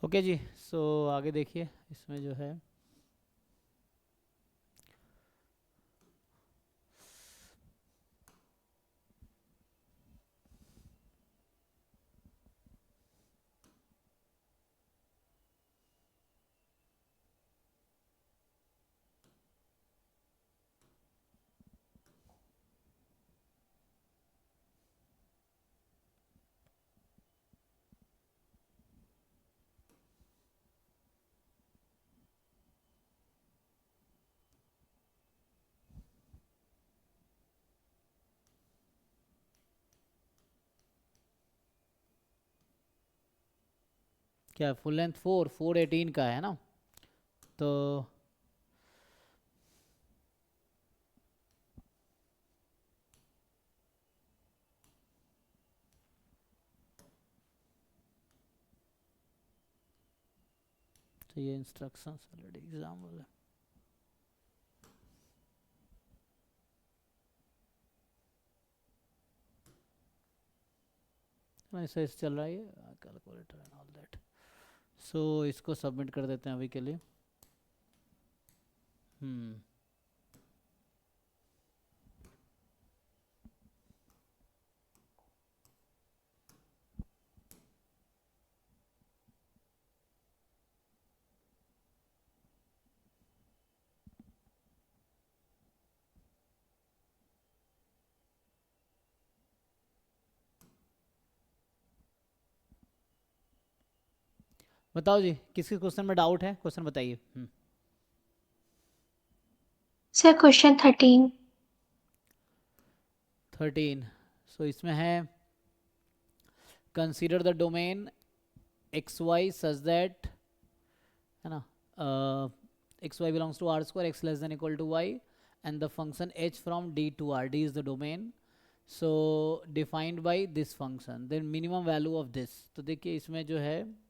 Okay जी। सो आगे देखिए इसमें जो है क्या फुल लेंथ 418 का है ना। तो ये इंस्ट्रक्शंस ऑलरेडी एग्जाम्पल है। ऐसे चल रहा है ये कैलकुलेटर एंड ऑल दैट। सो इसको सबमिट कर देते हैं अभी के लिए। हम्म बताओ जी, किसी क्वेश्चन में डाउट है? क्वेश्चन बताइए। 'Sir question 13'। 13। सो इसमें है consider the domain X Y such that, है ना, X Y belongs to R square, X less than equal to Y, and the function H from D to R, D is the domain, so defined by this function, then minimum value of this. तो देखिए इसमें जो है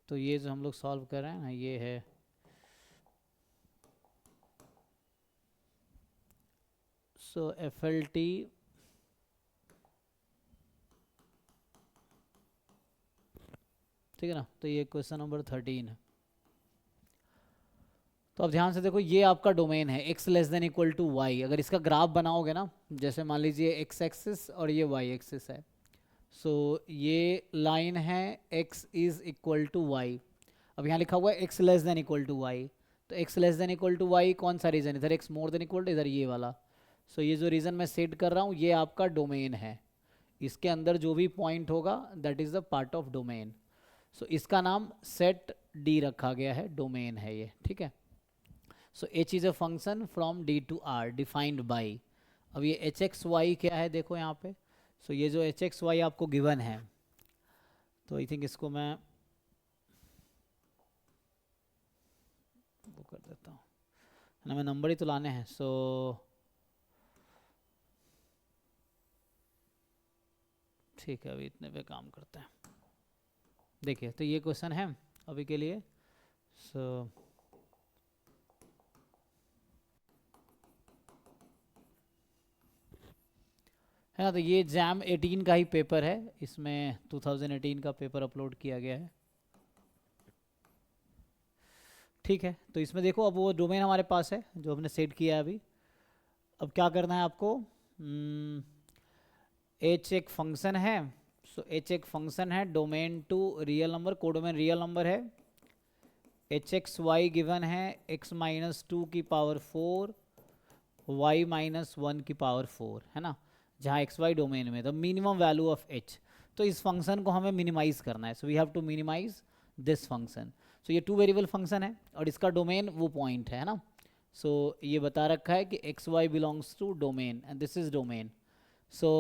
तो ये जो हम लोग सॉल्व कर रहे हैं ना, ये है सो एफ एल टी, ठीक है ना। तो ये क्वेश्चन नंबर 13 है। तो अब ध्यान से देखो, ये आपका डोमेन है x less than equal to Y. अगर इसका ग्राफ बनाओगे ना, जैसे मान लीजिए x एक्सिस और ये y एक्सिस है, सो ये लाइन है x is equal to Y. अब यहाँ लिखा हुआ है x less than equal to Y, तो x less than equal to Y कौन सा रीजन, इधर x more than equal to, इधर ये वाला। सो ये जो रीजन मैं सेट कर रहा हूँ ये आपका डोमेन है। इसके अंदर जो भी पॉइंट होगा that is the part of domain. So इसका नाम सेट डी रखा गया है, डोमेन है ये, ठीक है। So h is a function from d to r defined by, अब ये एच एक्स वाई क्या है देखो यहाँ पे। सो ये जो एच एक्स वाई आपको गिवन है, तो आई थिंक इसको मैं वो कर देता हूँ ना, मैं नंबर ही तो लाने हैं। सो ठीक है, अभी इतने पे काम करते हैं। देखिए तो ये क्वेश्चन है अभी के लिए। सो है ना, तो ये जैम 18 का ही पेपर है, इसमें 2018 का पेपर अपलोड किया गया है, ठीक है। तो इसमें देखो अब वो डोमेन हमारे पास है जो हमने सेट किया है अभी। अब क्या करना है आपको, एच एक फंक्शन है। सो एच एक फंक्शन है, domain to real number, codomain real number है। एच एक्स वाई गिवन है, एक्स माइनस टू की पावर 4, वाई माइनस वन की पावर 4, है ना, जहाँ एक्स वाई डोमेन में, the minimum value of h. तो इस फंक्शन को हमें मिनिमाइज करना है, so we have to minimise this function. So ये टू वेरिएबल फंक्शन है और इसका डोमेन वो पॉइंट है ना। सो ये बता रखा है कि x Y belongs to domain and this is domain. So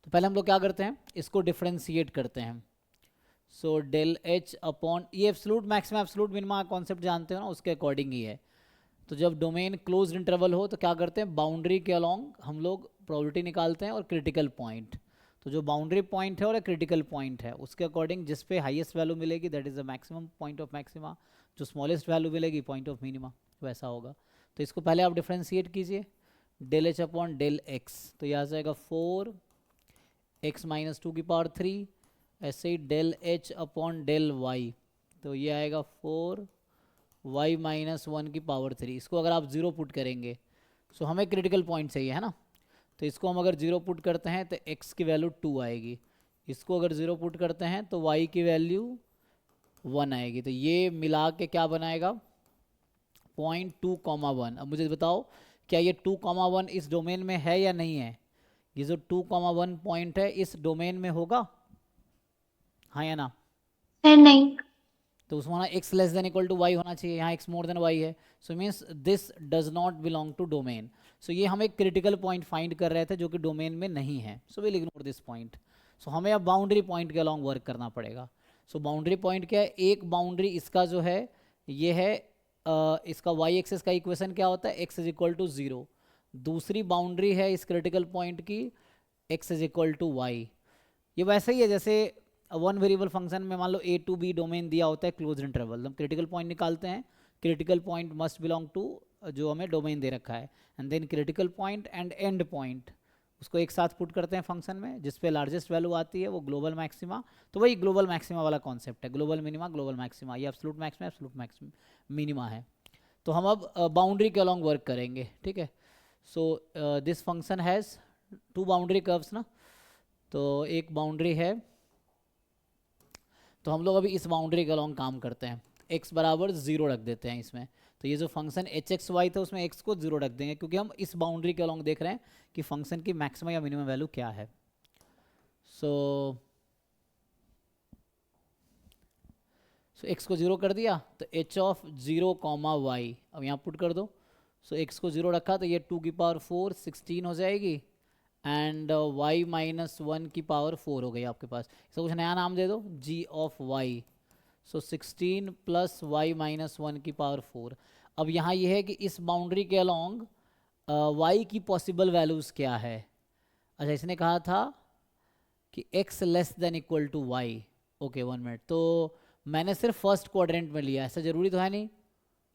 तो पहले हम लोग क्या करते हैं, इसको डिफ्रेंशिएट करते हैं। सो डेल एच अपॉन, ये absolute maximum absolute minima concept जानते हो ना, उसके अकॉर्डिंग ही है। तो जब डोमेन क्लोज्ड इंटरवल हो तो क्या करते हैं, बाउंड्री के अलोंग हम लोग प्रोबेबिलिटी निकालते हैं और क्रिटिकल पॉइंट। तो जो बाउंड्री पॉइंट है और क्रिटिकल पॉइंट है उसके अकॉर्डिंग जिस पे हाईएस्ट वैल्यू मिलेगी that is the maximum point of maxima, जो स्मॉलेस्ट वैल्यू मिलेगी पॉइंट ऑफ मिनिमा, वैसा होगा। तो इसको पहले आप डिफ्रेंशिएट कीजिए, del H upon del X, तो यह आ जाएगा 4x माइनस 2 की पावर 3, ऐसे ही del H upon del y, तो ये आएगा 4y माइनस 1 की पावर 3। इसको अगर आप 0 पुट करेंगे, सो हमें क्रिटिकल पॉइंट चाहिए है ना, तो इसको हम अगर 0 पुट करते हैं तो x की वैल्यू 2 आएगी, इसको अगर 0 पुट करते हैं तो y की वैल्यू 1 आएगी। तो ये मिला के क्या बनाएगा 0.2,1। अब मुझे बताओ क्या ये 2,1 इस डोमेन में है या नहीं है? ये जो 2,1 पॉइंट है इस डोमेन में होगा, हाँ या ना? सर नहीं। तो उसमें ना x less than equal to y होना चाहिए, यहाँ x मोर देन y है, so means this does not belong to domain. So ये हम एक क्रिटिकल पॉइंट फाइंड कर रहे थे जो कि डोमेन में नहीं है, so will ignore this point. So हमें अब बाउंड्री पॉइंट के अलॉन्ग वर्क करना पड़ेगा। सो बाउंड्री पॉइंट क्या है, एक बाउंड्री इसका जो है ये है इसका y एक्सेस का इक्वेशन क्या होता है, x इज इक्वल टू 0। दूसरी बाउंड्री है इस क्रिटिकल पॉइंट की x is equal to Y. ये वैसे ही है जैसे वन वेरिएबल फंक्शन में मान लो a टू b डोमेन दिया होता है क्लोज इंटरवल, हम क्रिटिकल पॉइंट निकालते हैं, critical point must belong to जो हमें डोमेन दे रखा है, and then critical point and end point उसको एक साथ पुट करते हैं फंक्शन में, जिस पे लार्जेस्ट वैल्यू आती है वो ग्लोबल मैक्सिमा। तो वही ग्लोबल मैक्सिमा वाला कॉन्सेप्ट है, ग्लोबल मिनिमा ग्लोबल मैक्सिमा, ये absolute maxima absolute maxima minima है। तो हम अब बाउंड्री के अलॉन्ग वर्क करेंगे, ठीक है। So this function has 2 boundary curves ना, तो एक बाउंड्री है, तो हम लोग अभी इस बाउंड्री के अलॉन्ग काम करते हैं, x बराबर 0 रख देते हैं इसमें। तो ये जो फंक्शन एच एक्स वाई था उसमें x को 0 रख देंगे, क्योंकि हम इस बाउंड्री के अलॉन्ग देख रहे हैं कि फंक्शन की मैक्सिमम या मिनिमम वैल्यू क्या है। सो x को 0 कर दिया तो h ऑफ 0 कॉमा वाई अब यहाँ पुट कर दो। सो x को 0 रखा तो ये 2 की पावर 4 16 हो जाएगी, एंड y माइनस 1 की पावर 4 हो गई आपके पास। इसको कुछ नया नाम दे दो, g of y। So 16 plus Y minus 1 की पावर 4। अब यहाँ ये है कि इस बाउंड्री के अलॉन्ग y की पॉसिबल वैल्यूज़ क्या है। अच्छा इसने कहा था कि x less than equal to Y, okay 1 minute, तो मैंने सिर्फ फर्स्ट क्वाड्रेंट में लिया, ऐसा ज़रूरी तो है नहीं,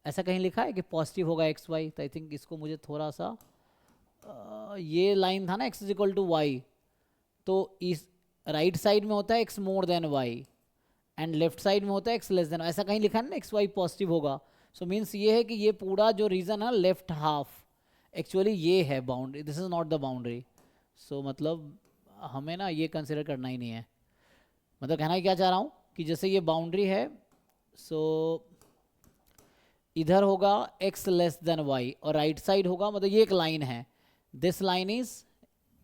ऐसा कहीं लिखा है कि पॉजिटिव होगा एक्स वाई, तो आई थिंक इसको मुझे थोड़ा सा ये लाइन था ना x is equal to Y, तो इस राइट साइड में होता है x more than Y and left side में होता है x लेस देन, ऐसा कहीं लिखा है ना एक्स वाई पॉजिटिव होगा। सो मीन्स ये है कि ये पूरा जो रीजन है लेफ्ट हाफ एक्चुअली ये है boundary, this is not the boundary. So मतलब हमें ना ये कंसिडर करना ही नहीं है, मतलब कहना ही क्या चाह रहा हूँ कि जैसे ये बाउंड्री है, सो इधर होगा x लेस देन y और राइट साइड होगा, मतलब ये एक लाइन है, दिस लाइन इज,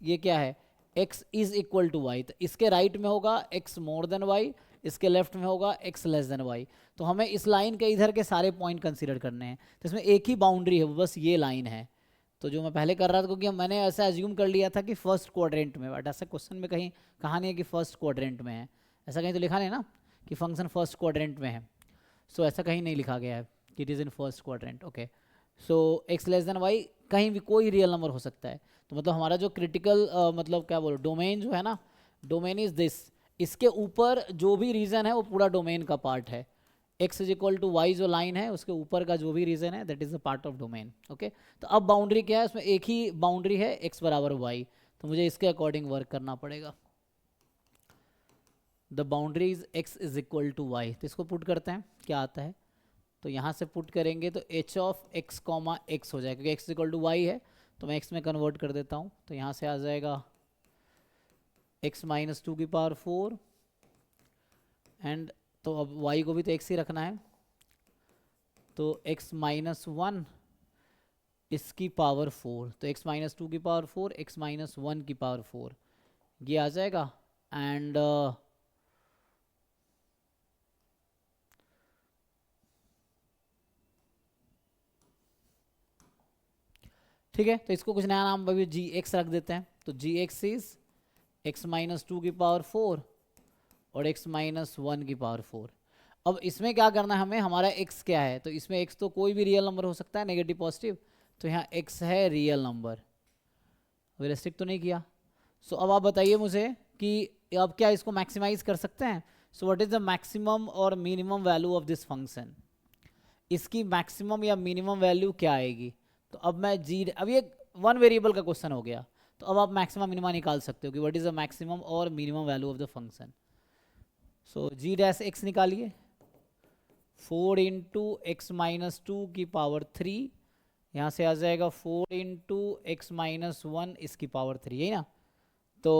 ये क्या है x is equal to y, तो इसके राइट में होगा x मोर देन y, इसके लेफ्ट में होगा x लेस देन y। तो हमें इस लाइन के इधर के सारे पॉइंट कंसीडर करने हैं, तो इसमें एक ही बाउंड्री है, वो बस ये लाइन है। तो जो मैं पहले कर रहा था, क्योंकि मैंने ऐसा एज्यूम कर लिया था कि फर्स्ट क्वाड्रेंट में, बट ऐसा क्वेश्चन में कहीं कहा नहीं है कि फर्स्ट क्वाड्रेंट में है, ऐसा कहीं तो लिखा नहीं ना कि फंक्शन फर्स्ट क्वाड्रेंट में है। सो ऐसा कहीं नहीं लिखा गया है कि it is in first quadrant, okay. So x less than Y कहीं भी कोई रियल नंबर हो सकता है, तो मतलब हमारा जो क्रिटिकल मतलब क्या बोलो डोमेन जो है ना, डोमेन इज दिस, इसके ऊपर जो भी रीजन है वो पूरा डोमेन का पार्ट है, x is equal to Y जो लाइन है उसके ऊपर का जो भी रीजन है that is a part of domain, okay. तो अब बाउंड्री क्या है, उसमें एक ही बाउंड्री है x बराबर वाई, तो मुझे इसके अकॉर्डिंग वर्क करना पड़ेगा। The boundary is x is equal to Y, तो इसको पुट करते हैं क्या आता है, तो यहाँ से पुट करेंगे तो h of x comma x हो जाएगा, क्योंकि x इक्वल टू वाई है तो मैं x में कन्वर्ट कर देता हूँ, तो यहाँ से आ जाएगा x माइनस 2 की पावर 4 एंड, तो अब y को भी तो x ही रखना है, तो x माइनस 1 इसकी पावर 4, तो x माइनस 2 की पावर 4 x माइनस 1 की पावर 4 ये आ जाएगा, एंड ठीक है, तो इसको कुछ नया नाम अभी जी एक्स रख देते हैं, तो जी एक्स इज एक्स माइनस 2 की पावर 4 और x माइनस 1 की पावर 4। अब इसमें क्या करना है हमें, हमारा x क्या है, तो इसमें x तो कोई भी रियल नंबर हो सकता है नेगेटिव पॉजिटिव, तो यहाँ x है रियल नंबर, रिस्ट्रिक्ट तो नहीं किया। सो अब आप बताइए मुझे कि अब क्या इसको मैक्सिमाइज कर सकते हैं. So what is the maximum और minimum value of this function. इसकी मैक्सिमम या मिनिमम वैल्यू क्या आएगी. तो अब मैं जी, अब ये वन वेरिएबल का क्वेश्चन हो गया, तो अब आप मैक्सिमम मिनिमा निकाल सकते हो कि व्हाट इज द मैक्सिमम और minimum value of the function. So G dash X निकालिए. 4 इंटू एक्स माइनस टू की पावर 3, यहाँ से आ जाएगा 4 इंटू एक्स माइनस वन इसकी पावर 3, यही ना. तो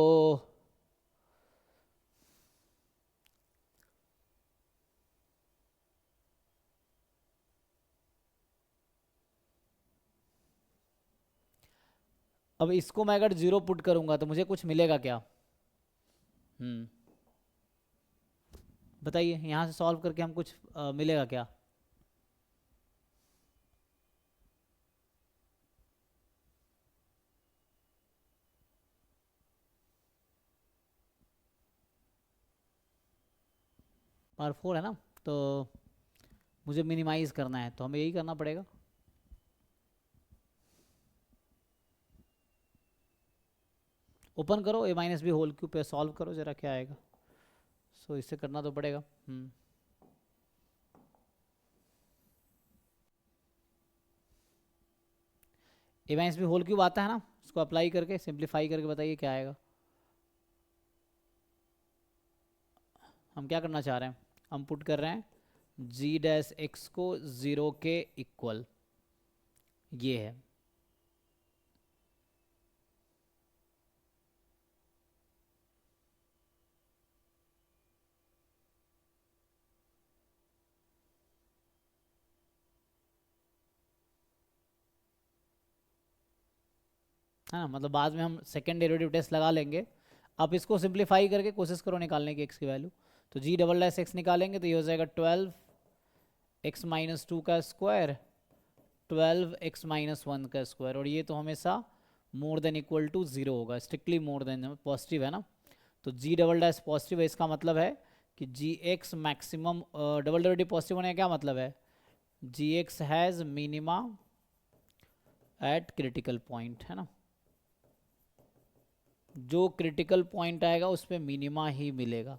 अब इसको मैं अगर जीरो पुट करूंगा तो मुझे कुछ मिलेगा क्या. बताइए, यहाँ से सॉल्व करके हम कुछ मिलेगा क्या. पावर 4 है ना, तो मुझे मिनिमाइज करना है तो हमें यही करना पड़ेगा. ओपन करो ए माइनस बी होल क्यूब पे, सॉल्व करो जरा क्या आएगा. सो इससे करना तो पड़ेगा. ए माइनस बी होल क्यूब आता है ना, उसको अप्लाई करके सिंप्लीफाई करके बताइए क्या आएगा. हम क्या करना चाह रहे हैं, हम पुट कर रहे हैं जी डैश एक्स को 0 के इक्वल, ये है. है ना, मतलब बाद में हम सेकेंड डेरिवेटिव टेस्ट लगा लेंगे. आप इसको सिंप्लीफाई करके कोशिश करो निकालने की एक्स की वैल्यू. तो जी डबल डैश एक्स निकालेंगे तो ये हो जाएगा 12 एक्स माइनस टू का स्क्वायर 12 एक्स माइनस वन का स्क्वायर, और ये तो हमेशा more than equal to zero होगा, स्ट्रिक्टली मोर देन, पॉजिटिव है ना. तो जी डबल डैश पॉजिटिव है, इसका मतलब है कि g x maximum, double derivative positive होने का क्या मतलब है, g x has minima at critical point, है ना. जो क्रिटिकल पॉइंट आएगा उस पर मिनिमा ही मिलेगा.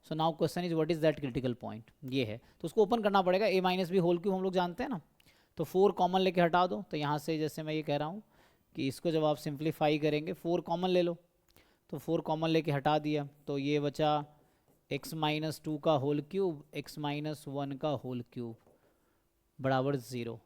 So now question is what is that critical point, ये है. तो उसको ओपन करना पड़ेगा. ए माइनस बी होल क्यूब हम लोग जानते हैं ना, तो 4 कॉमन लेके हटा दो. तो यहाँ से जैसे मैं ये कह रहा हूँ कि इसको जब आप सिंप्लीफाई करेंगे 4 कॉमन ले लो, तो 4 कॉमन लेके हटा दिया तो ये बचा एक्स माइनस टू का whole cube X minus one का होल क्यूब बराबर 0.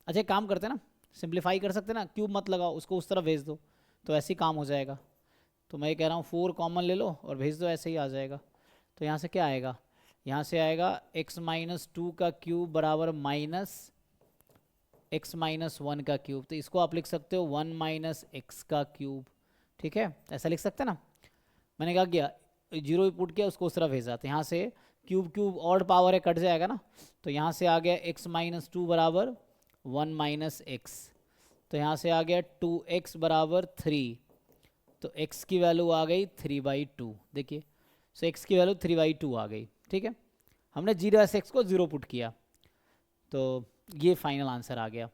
अच्छा एक काम करते हैं ना, सिंप्लीफाई कर सकते हैं ना, क्यूब मत लगाओ, उसको उस तरफ भेज दो तो ऐसे ही काम हो जाएगा. तो मैं ये कह रहा हूँ 4 कॉमन ले लो और भेज दो, ऐसे ही आ जाएगा. तो यहाँ से क्या आएगा, यहाँ से आएगा एक्स माइनस टू का क्यूब बराबर माइनस एक्स माइनस वन का क्यूब. तो इसको आप लिख सकते हो 1 माइनस एक्स का क्यूब. ठीक है, ऐसा लिख सकते हैं ना. मैंने क्या किया, जीरो पुट किया, उसको उस तरफ भेजा. तो यहाँ से क्यूब क्यूब ऑड पावर है, कट जाएगा ना. तो यहाँ से आ गया एक्स माइनस टू बराबर 1 माइनस एक्स. तो यहाँ से आ गया 2x बराबर 3. तो x की वैल्यू आ गई 3/2. देखिए, सो x की वैल्यू 3/2 आ गई. ठीक है, हमने जी डैश एक्स को 0 पुट किया, तो ये फाइनल आंसर आ गया.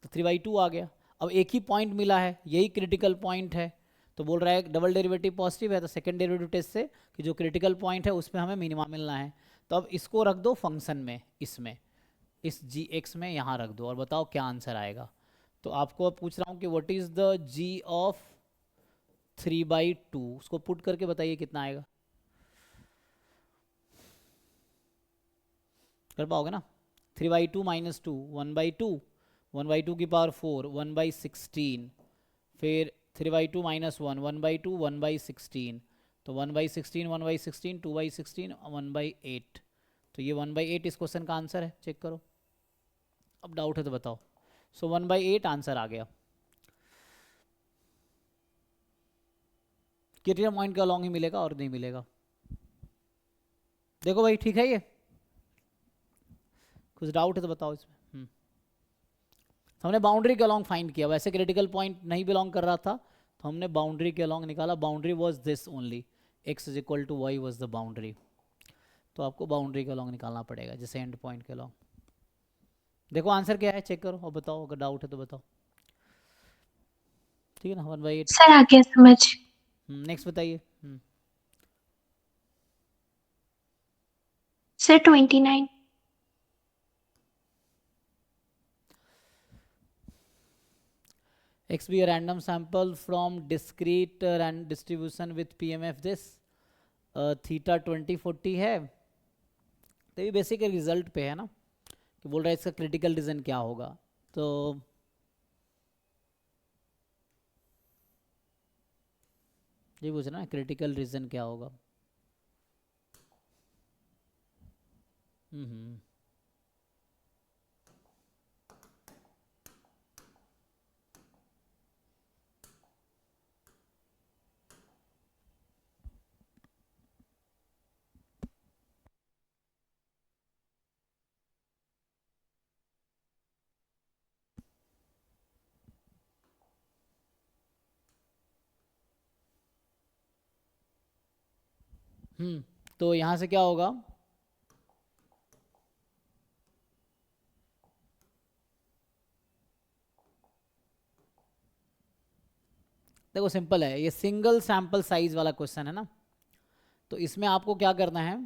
तो 3/2 आ गया. अब एक ही पॉइंट मिला है, यही क्रिटिकल पॉइंट है. तो बोल रहा है डबल डेरिवेटिव पॉजिटिव है, तो सेकंड डेरिवेटिव टेस्ट से कि जो क्रिटिकल पॉइंट है उसमें हमें मिनिमा मिलना है. तो अब इसको रख दो फंक्शन में, इसमें इस जी एक्स में यहाँ रख दो और बताओ क्या आंसर आएगा. तो आपको अब पूछ रहा हूँ कि what is the G of 3/2, उसको पुट करके बताइए कितना आएगा. कर पाओगे ना. 3/2 माइनस टू 1/2, 1/2 की पावर 4 1/16, फिर 3/2 माइनस 1/2 1/16. तो 1/16 1/16 2/16 1/8. तो ये 1/8 इस क्वेश्चन का आंसर है, चेक करो. अब डाउट है तो बताओ. सो 1/8 आंसर आ गया. क्रिटिकल पॉइंट का लॉन्ग ही मिलेगा और नहीं मिलेगा. देखो भाई ठीक है, ये कुछ डाउट है तो बताओ इसमें. हमने बाउंड्री के अलॉन्ग फाइंड किया, वैसे क्रिटिकल पॉइंट नहीं बिलोंग कर रहा था तो हमने बाउंड्री के अलॉन्ग निकाला. Boundary was this only, x is equal to Y was the boundary. तो आपको बाउंड्री के अलॉन्ग निकालना पड़ेगा, जैसे एंड पॉइंट के अलॉन्ग. देखो आंसर क्या है, चेक करो और बताओ, अगर डाउट है तो बताओ। ठीक है ना, 1/8। सर आ गया समझ। नेक्स्ट बताइए। Sir 29। X be a random sample from discrete random distribution with PMF this theta 2040 है। तो ये बेसिक रिजल्ट पे है ना, कि बोल रहा है इसका क्रिटिकल रीजन क्या होगा। तो ये पूछना है क्रिटिकल रीजन क्या होगा। हम्म तो यहाँ से क्या होगा, देखो सिंपल है, ये सिंगल सैंपल साइज वाला क्वेश्चन है ना, तो इसमें आपको क्या करना है,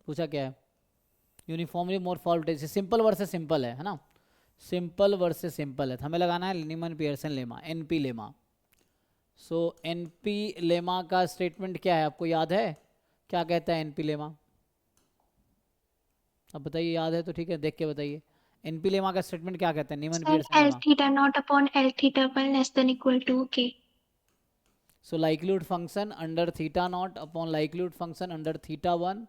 पूछा क्या है, यूनिफॉर्मली मोर फॉल्ट, सिंपल वर्सेस सिंपल है ना, सिंपल वर्सेस सिंपल है, तो हमें लगाना है नीमन पियर्सन लेमा, एनपी लेमा। सो एनपी लेमा का स्टेटमेंट क्या है, आपको याद है, क्या कहता है एनपी लेमा, अब बताइए, याद है तो ठीक है, देख के बताइए। एनपी लेमा का स्टेटमेंट क्या कहता है, नीमन sir Pearson L lemma. theta naught upon L theta 1 less than equal to K। So likelihood function under theta naught upon likelihood function under theta 1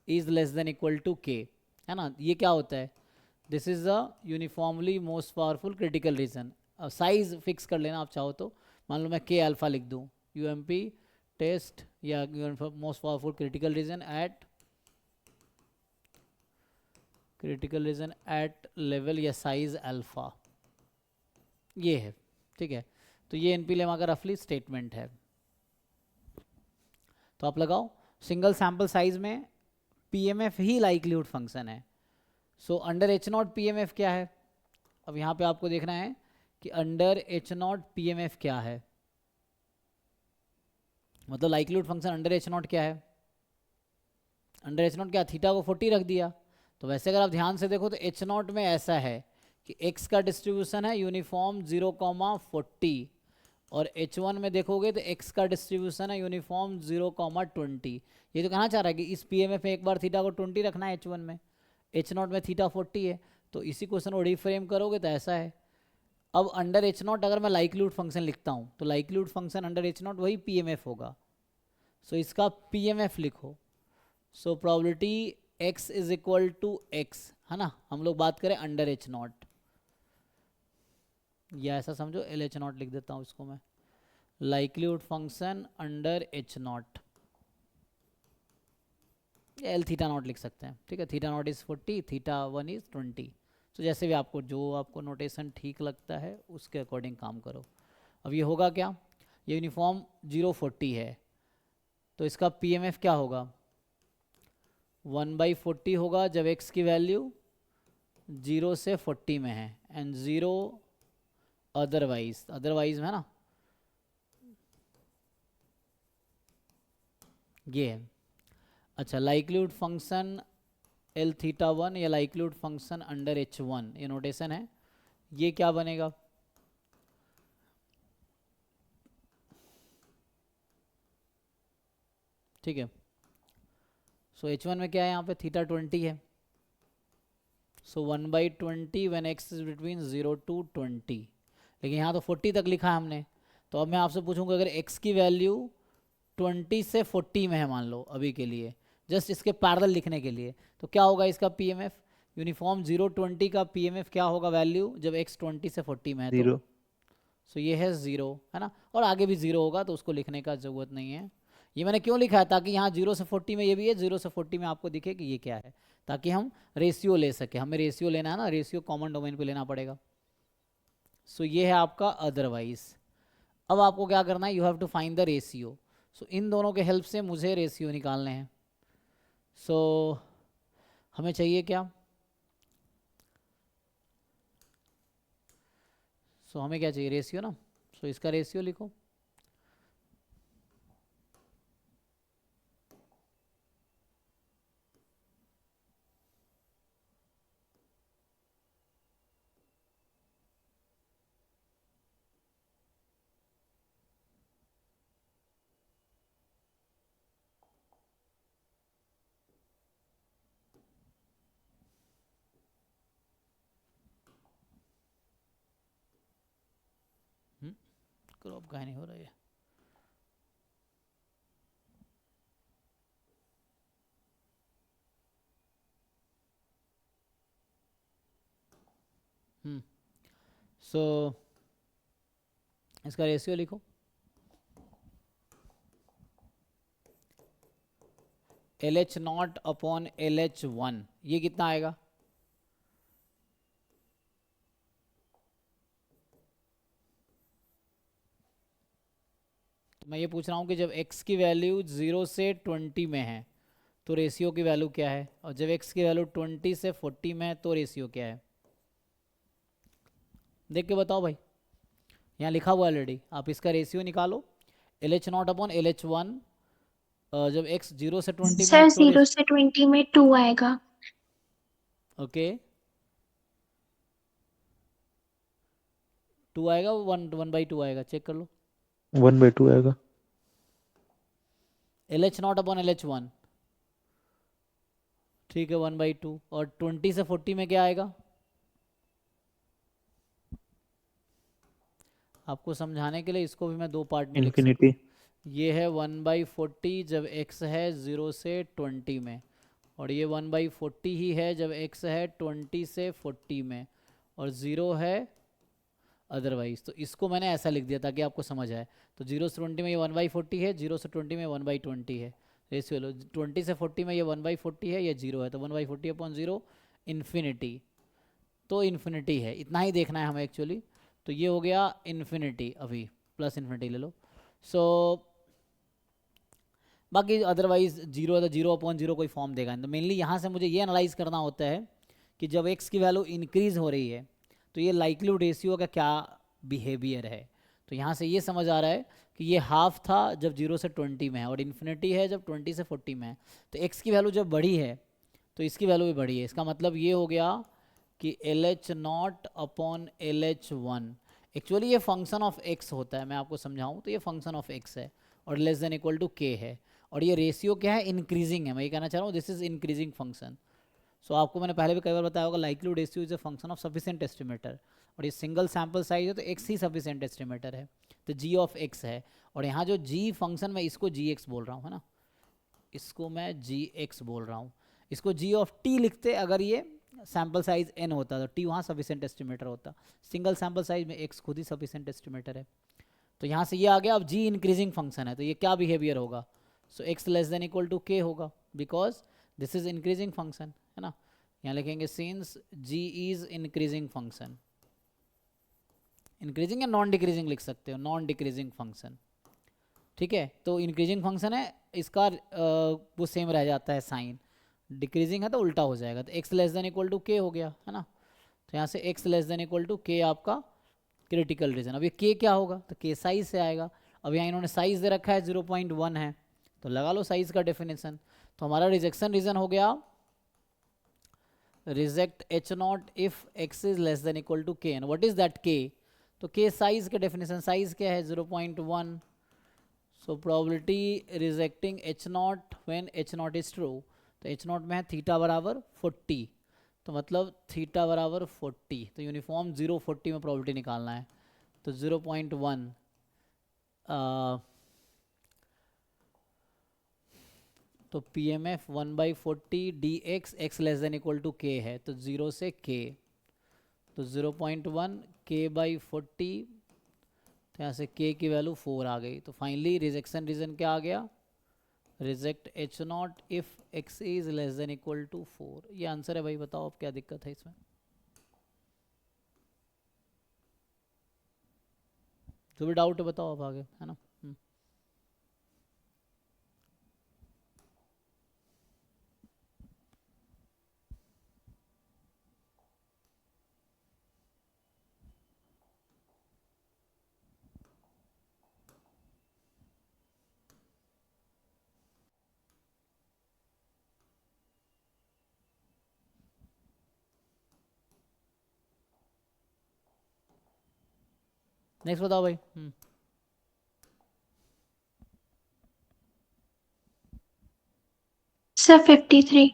is less than equal to k, है ना, ये क्या होता है, this is a uniformly most powerful critical region. अब size fix कर लेना आप चाहो तो, मान लो मैं के अल्फा लिख दूँ, यूएमपी टेस्ट या most powerful critical region at level या साइज अल्फा, ये है। ठीक है, तो ये एनपी लेमा का रफली स्टेटमेंट है। तो आप लगाओ, सिंगल सैंपल साइज में पीएमएफ ही लाइक्लीहुड फंक्शन है। So under H not PMF क्या है, अब यहाँ पे आपको देखना है कि अंडर एच नॉट पीएमएफ क्या है, मतलब likelihood function under H not क्या है, अंडर एच नॉट क्या, थीटा को 40 रख दिया। तो वैसे अगर आप ध्यान से देखो तो एच नॉट में ऐसा है कि एक्स का डिस्ट्रीब्यूशन है यूनिफॉर्म 0,40, और H1 में देखोगे तो x का डिस्ट्रीब्यूशन है यूनिफॉर्म 0,20। ये तो कहना चाह रहा है कि इस PMF में एक बार थीटा को 20 रखना है H1 में, H0 में थीटा 40 है, तो इसी क्वेश्चन को रिफ्रेम करोगे तो ऐसा है। अब अंडर H0 अगर मैं लाइक्लीहुड फंक्शन लिखता हूँ तो लाइक्लीहुड फंक्शन अंडर H0 वही PMF होगा, सो इसका PMF लिखो। So probability x is equal to x, है ना, हम लोग बात करें अंडर H0, या ऐसा समझो LH0 लिख देता हूँ इसको मैं, likelihood function under H0, L theta naught लिख सकते हैं। ठीक है, theta naught is 40, theta 1 is 20। तो जैसे भी आपको जो आपको नोटेशन ठीक लगता है उसके अकॉर्डिंग काम करो। अब ये होगा क्या, ये यूनिफॉर्म 0,40 है, तो इसका पीएमएफ क्या होगा, 1/40 होगा जब एक्स की वैल्यू 0 से 40 में है, एंड 0 अदरवाइज में, है ना, ये है। अच्छा, लाइक्लीहुड फंक्शन एल थीटा 1 या लाइक्लीहुड फंक्शन अंडर H1, ये नोटेशन है, ये क्या बनेगा, ठीक है। सो H1 में क्या है, यहाँ पे थीटा 20 है, सो 1/20 when x is between 0 to 20, लेकिन यहाँ तो 40 तक लिखा है हमने। तो अब मैं आपसे पूछूंगा अगर x की वैल्यू 20 से 40 में है, मान लो अभी के लिए, जस्ट इसके पैरेलल लिखने के लिए, तो क्या होगा इसका पीएमएफ, यूनिफॉर्म 0-20 का पीएमएफ क्या होगा वैल्यू जब x 20 से 40 में है, तो 0। सो ये है 0, है ना, और आगे भी 0 होगा तो उसको लिखने का ज़रूरत नहीं है। ये मैंने क्यों लिखा है, ताकि यहाँ 0 से 40 में ये भी है, 0 से 40 में आपको दिखे कि ये क्या है, ताकि हम रेशियो ले सके, हमें रेशियो लेना है ना, रेशियो कॉमन डोमेन पे लेना पड़ेगा। सो ये है आपका अदरवाइज। अब आपको क्या करना है, you have to find the ratio. So इन दोनों के हेल्प से मुझे रेशियो निकालने हैं। सो हमें चाहिए क्या, सो हमें क्या चाहिए, रेशियो ना। सो इसका रेशियो लिखो। क्रॉप का नहीं हो रहा है। सो इसका रेशियो लिखो। LH0 अपॉन LH1, ये कितना आएगा, तो मैं ये पूछ रहा हूँ कि जब x की वैल्यू 0 से 20 में है तो रेशियो की वैल्यू क्या है, और जब x की वैल्यू 20 से 40 में है तो रेशियो क्या है। देख के बताओ भाई, यहाँ लिखा हुआ ऑलरेडी, आप इसका रेशियो निकालो। LH0 अपॉन LH1, जब x 0 से 20 में है सर तो 0 से 20 में 2 आएगा। ओके 2 आएगा, 1/2 आएगा, चेक कर लो। 1/2 आएगा। LH0 अपॉन LH1, ठीक है 1/2, और 20 से 40 में क्या आएगा, आपको समझाने के लिए इसको भी मैं दो पार्ट में लिख सकता इन्फिनिटी। हूँ। ये है 1/40 जब x है 0 से 20 में, और ये 1/40 ही है जब x है 20 से 40 में, और 0 है अदरवाइज। तो इसको मैंने ऐसा लिख दिया ताकि आपको समझ आए। तो 0 से 20 में ये 1/40 है, 0 से 20 में 1/20 है। रेशियो लो, 20 से 40 में ये 1/40 है, ये 0 है, तो 1/40 अपॉन 0 इन्फिनिटी। तो इन्फिनिटी है, इतना ही देखना है हमें एक्चुअली। तो ये हो गया इन्फिनिटी, अभी प्लस इन्फिनिटी ले लो। सो बाकी अदरवाइज 0 है तो 0 अपॉन 0 कोई फॉर्म देगा नहीं। तो मेनली यहाँ से मुझे ये एनालाइज करना होता है कि जब x की वैल्यू इंक्रीज हो रही है तो ये लाइक्लीहुड रेशियो का क्या बिहेवियर है। तो यहाँ से ये समझ आ रहा है कि ये हाफ था जब 0 से 20 में है, और इन्फिनिटी है जब 20 से 40 में है। तो x की वैल्यू जब बढ़ी है तो इसकी वैल्यू भी बढ़ी है। इसका मतलब ये हो गया कि LH0 अपॉन LH1, एक्चुअली ये फंक्शन ऑफ x होता है। मैं आपको समझाऊँ तो ये फंक्शन ऑफ x है और less than equal to k है, और ये रेशियो क्या है, इंक्रीजिंग है। मैं ये कहना चाह रहा हूँ दिस इज इंक्रीजिंग फंक्शन। सो आपको मैंने पहले भी कई बार बताया होगा, likelihood ratio is a function of sufficient estimator, और ये सिंगल सैम्पल साइज है तो x ही सफिशिएंट एस्टिमेटर है, तो g ऑफ x है। और यहाँ जो g फंक्शन, मैं इसको gx बोल रहा हूँ, है ना, इसको मैं gx बोल रहा हूँ। इसको g ऑफ t लिखते अगर ये सैम्पल साइज n होता तो t वहाँ सफिशिएंट एस्टिमेटर होता। सिंगल सैम्पल साइज में x खुद ही सफिशिएंट एस्टिमेटर है। तो यहाँ से ये आ गया। अब g इंक्रीजिंग फंक्शन है तो ये क्या बिहेवियर होगा, so x less than equal to k होगा, because this is increasing function, है ना। यहाँ लिखेंगे since g is increasing function, increasing या नॉन डिक्रीजिंग लिख सकते हो, नॉन डिक्रीजिंग फंक्शन, ठीक है। तो इंक्रीजिंग फंक्शन है, इसका वो सेम रह जाता है साइन, डिक्रीजिंग है तो उल्टा हो जाएगा। तो x less than equal to k हो गया, है ना। तो यहाँ से x less than equal to k आपका क्रिटिकल रीजन। अब ये k क्या होगा, तो k साइज से आएगा। अब यहाँ इन्होंने साइज दे रखा है 0.1 है, तो लगा लो साइज का डेफिनेशन। तो हमारा रिजेक्शन रीजन हो गया reject H0 if x is less than equal to k, and what is that k, तो k साइज का डेफिनेशन, साइज क्या है 0.1। So probability rejecting H0 when H0 is true, तो H0 में है थीटा बराबर 40, तो मतलब थीटा बराबर 40, तो यूनिफॉर्म 0-40 में प्रोबेबिलिटी निकालना है। तो 0.1 तो PMF 1/40 dx x less than equal to k है, तो 0 से k, तो 0.1 k/40, तो यहाँ से k की वैल्यू 4 आ गई। तो फाइनली रिजेक्शन रीजन क्या आ गया, reject H0 if x is less than equal to 4। ये आंसर है भाई, बताओ अब क्या दिक्कत है इसमें। जो भी डाउट है बताओ आप आगे, है ना। नेक्स्ट बताओ भाई। सर 53।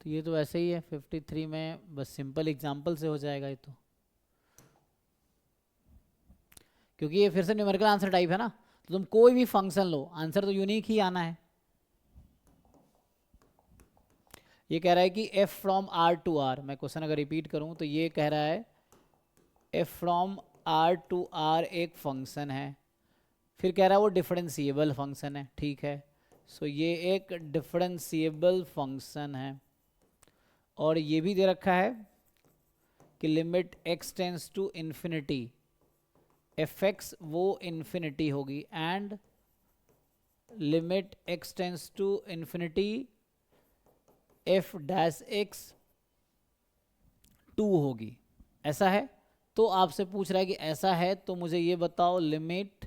तो ये तो ऐसे ही है 53 में, बस सिंपल एग्जांपल से हो जाएगा ये तो, क्योंकि ये फिर से न्यूमेरिकल आंसर टाइप है ना, तो तुम कोई भी फंक्शन लो आंसर तो यूनिक ही आना है। ये कह रहा है कि f from r to r, मैं क्वेश्चन अगर रिपीट करूं तो ये कह रहा है f from r to r एक फंक्शन है, फिर कह रहा है वो डिफरेंशिएबल फंक्शन है, ठीक है। सो ये एक डिफरेंशिएबल फंक्शन है, और ये भी दे रखा है कि limit x tends to infinity fx वो इन्फिनिटी होगी, and limit x tends to infinity f dash x 2 होगी, ऐसा है। तो आपसे पूछ रहा है कि ऐसा है तो मुझे ये बताओ limit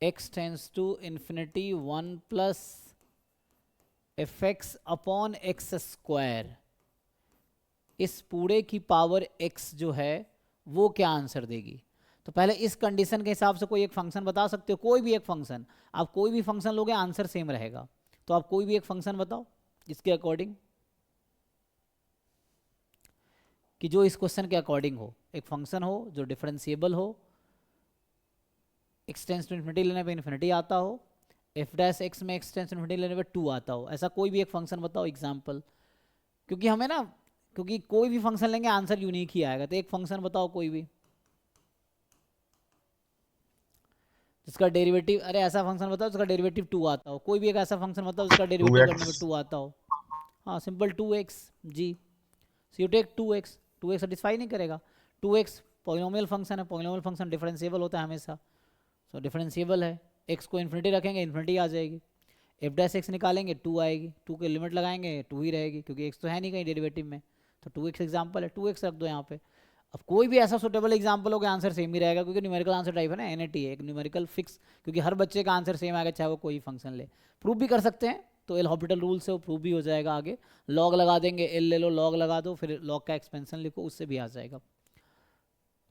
x tends to infinity 1 plus F X upon X square, इस पूरे की पावर x जो है वो क्या आंसर देगी। तो पहले इस कंडीशन के हिसाब से कोई एक फंक्शन बता सकते हो, कोई भी एक फंक्शन, आप कोई भी फंक्शन लोगे आंसर सेम रहेगा, तो आप कोई भी एक फंक्शन बताओ इसके अकॉर्डिंग, कि जो इस क्वेश्चन के अकॉर्डिंग हो, एक फंक्शन हो जो डिफरेंशिएबल हो, x टेंस टू इन्फिनिटी लेने पे इन्फिनिटी आता हो, f डैश x में x टेंस टू इन्फिनिटी लेने पे 2 आता हो, ऐसा कोई भी एक फंक्शन बताओ एग्जांपल। क्योंकि हमें ना, क्योंकि कोई भी फंक्शन लेंगे आंसर यूनिक ही आएगा, तो एक फंक्शन बताओ कोई भी जिसका डेरिवेटिव, अरे ऐसा फंक्शन बताओ जिसका डेरिवेटिव 2 आता हो, कोई भी एक ऐसा फंक्शन बताओ जिसका डेरिवेटिव करने पे 2 आता हो। हाँ सिंपल 2x जी, so you take 2x, 2x satisfy नहीं करेगा, 2x पॉलिनोमियल फंक्शन है, पॉलिनोमियल फंक्शन डिफरेंशिएबल होता है हमेशा, सो डिफरेंशिएबल है, x को इन्फिनिटी रखेंगे इन्फिनिटी आ जाएगी, एफ डैश एक्स निकालेंगे 2 आएगी, 2 के लिमिट लगाएंगे 2 ही रहेगी, क्योंकि x तो है नहीं कहीं डेरिवेटिव में, तो 2x एग्जाम्पल है, 2x रख दो यहाँ पे। अब कोई भी ऐसा सुटेबल एग्जाम्पल हो कि आंसर सेम ही रहेगा, क्योंकि न्यूमेरिकल आंसर टाइप है ना, एनएटी है एक न्यूमेरिकल फिक्स, क्योंकि हर बच्चे का आंसर सेम आएगा चाहे वो कोई फंक्शन ले। प्रूव भी कर सकते हैं, तो एल हॉपिटल रूल से वो प्रूव भी हो जाएगा आगे, लॉग लगा देंगे, एल ले लो लॉग लगा दो, फिर लॉग का एक्सपेंशन लिखो, उससे भी आ जाएगा।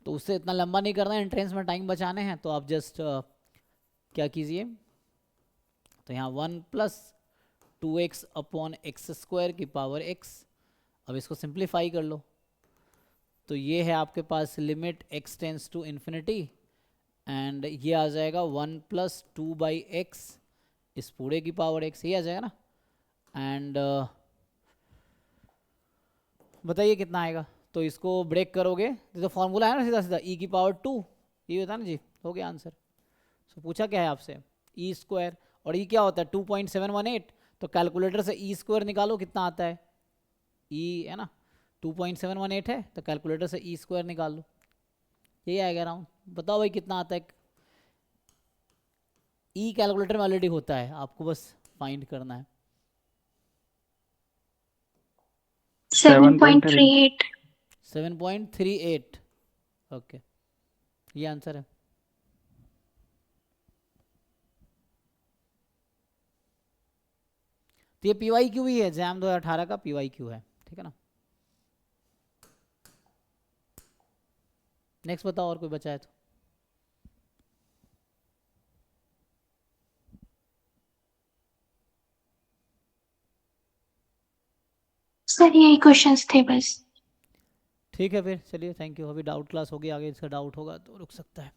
तो उससे इतना लंबा नहीं करना है, एंट्रेंस में टाइम बचाने हैं, तो आप जस्ट क्या कीजिए, तो यहाँ 1 plus 2x upon X square की पावर x, अब इसको सिंप्लीफाई कर लो, तो ये है आपके पास limit x tends to infinity, and ये आ जाएगा 1 प्लस 2 बाई एक्स, इस पूरे की पावर x, ये आ जाएगा ना, एंड बताइए कितना आएगा। तो इसको ब्रेक करोगे, ये तो फॉर्मूला है ना सीधा सीधा, e की पावर 2, ये होता है ना जी, हो गया आंसर। सो पूछा क्या है आपसे, ई स्क्वायर, और ई क्या होता है 2.718, तो कैलकुलेटर से ई स्क्वायर निकालो कितना आता है, ई है ना 2.718 है, तो कैलकुलेटर से ई स्क्वायर निकाल लो, यही आएगा राउंड। बताओ भाई कितना आता है, ई कैलकुलेटर में ऑलरेडी होता है, आपको बस फाइंड करना है। 7.38। 7.38, ओके ये आंसर है। तो ये पी वाई क्यू ही है, जैम 2018 का पी वाई क्यू है, ठीक है ना। नेक्स्ट बताओ और कोई बचा है तो। सर यही क्वेश्चंस थे बस। ठीक है फिर चलिए, थैंक यू। अभी डाउट क्लास होगी, आगे इसका डाउट होगा तो रुक सकता है।